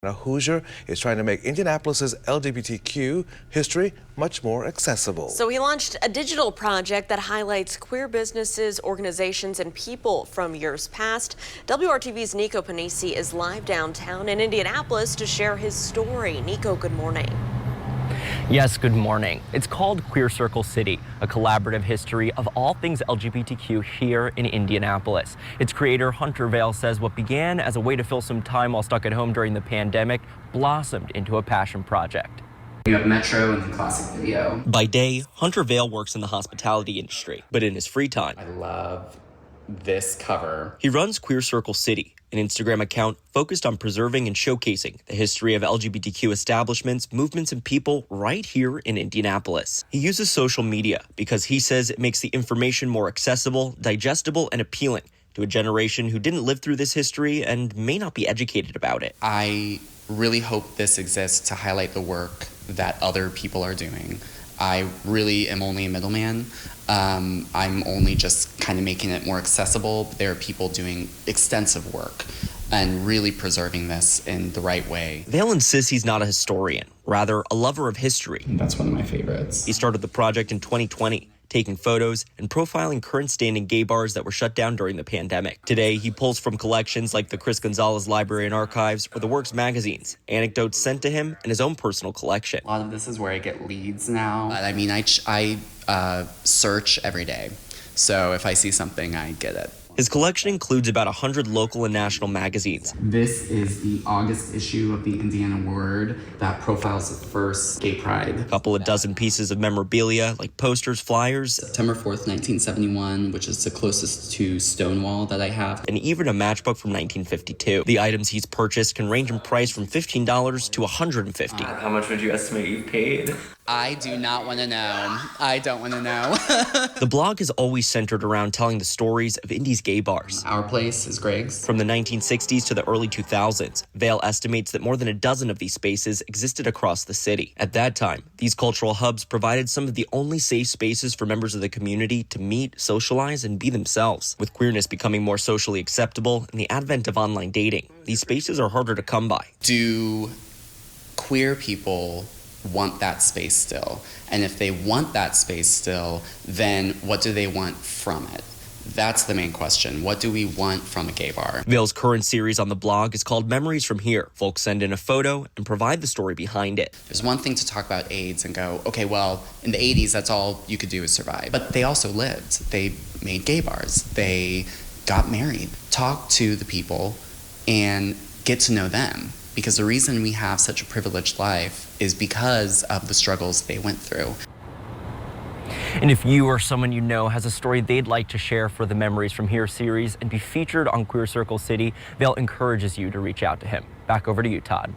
A Hoosier is trying to make Indianapolis's LGBTQ history much more accessible. So he launched a digital project that highlights queer businesses, organizations, and people from years past. WRTV's Nico Panisi is live downtown in Indianapolis to share his story. Nico, good morning. Yes, good morning. It's called Queer Circle City, a collaborative history of all things LGBTQ here in Indianapolis. Its creator, Hunter Vale, says what began as a way to fill some time while stuck at home during the pandemic blossomed into a passion project. You have Metro and classic video. By day, Hunter Vale works in the hospitality industry, but in his free time, I love this cover. He runs Queer Circle City, an Instagram account focused on preserving and showcasing the history of LGBTQ establishments, movements, and people right here in Indianapolis. He uses social media because he says it makes the information more accessible, digestible, and appealing to a generation who didn't live through this history and may not be educated about it. I really hope this exists to highlight the work that other people are doing. I really am only a middleman. I'm only just kind of making it more accessible. There are people doing extensive work and really preserving this in the right way. Vale insists he's not a historian, rather a lover of history. That's one of my favorites. He started the project in 2020, taking photos and profiling current standing gay bars that were shut down during the pandemic. Today, he pulls from collections like the Chris Gonzalez Library and Archives or the Works magazines, anecdotes sent to him, and his own personal collection. A lot of this is where I get leads now. I mean, I search every day. So if I see something, I get it. His collection includes about 100 local and national magazines. This is the August issue of the Indiana Word that profiles the first gay pride. A couple of dozen pieces of memorabilia like posters, flyers, September 4th, 1971, which is the closest to Stonewall that I have. And even a matchbook from 1952. The items he's purchased can range in price from $15 to $150. How much would you estimate you've paid? I do not want to know. I don't want to know. The blog is always centered around telling the stories of Indy's gay bars. Our place is Greg's. From the 1960s to the early 2000s, Vale estimates that more than a dozen of these spaces existed across the city. At that time, these cultural hubs provided some of the only safe spaces for members of the community to meet, socialize, and be themselves. With queerness becoming more socially acceptable and the advent of online dating, these spaces are harder to come by. Do queer people want that space still? And if they want that space still, then what do they want from it? That's the main question. What do we want from a gay bar? Vale's current series on the blog is called Memories from Here. Folks send in a photo and provide the story behind it. There's one thing to talk about AIDS and go, okay, well, in the 80s, that's all you could do is survive. But they also lived. They made gay bars. They got married. Talk to the people and get to know them. Because the reason we have such a privileged life is because of the struggles they went through. And if you or someone you know has a story they'd like to share for the Memories from Here series and be featured on Queer Circle City, Vale encourages you to reach out to him. Back over to you, Todd.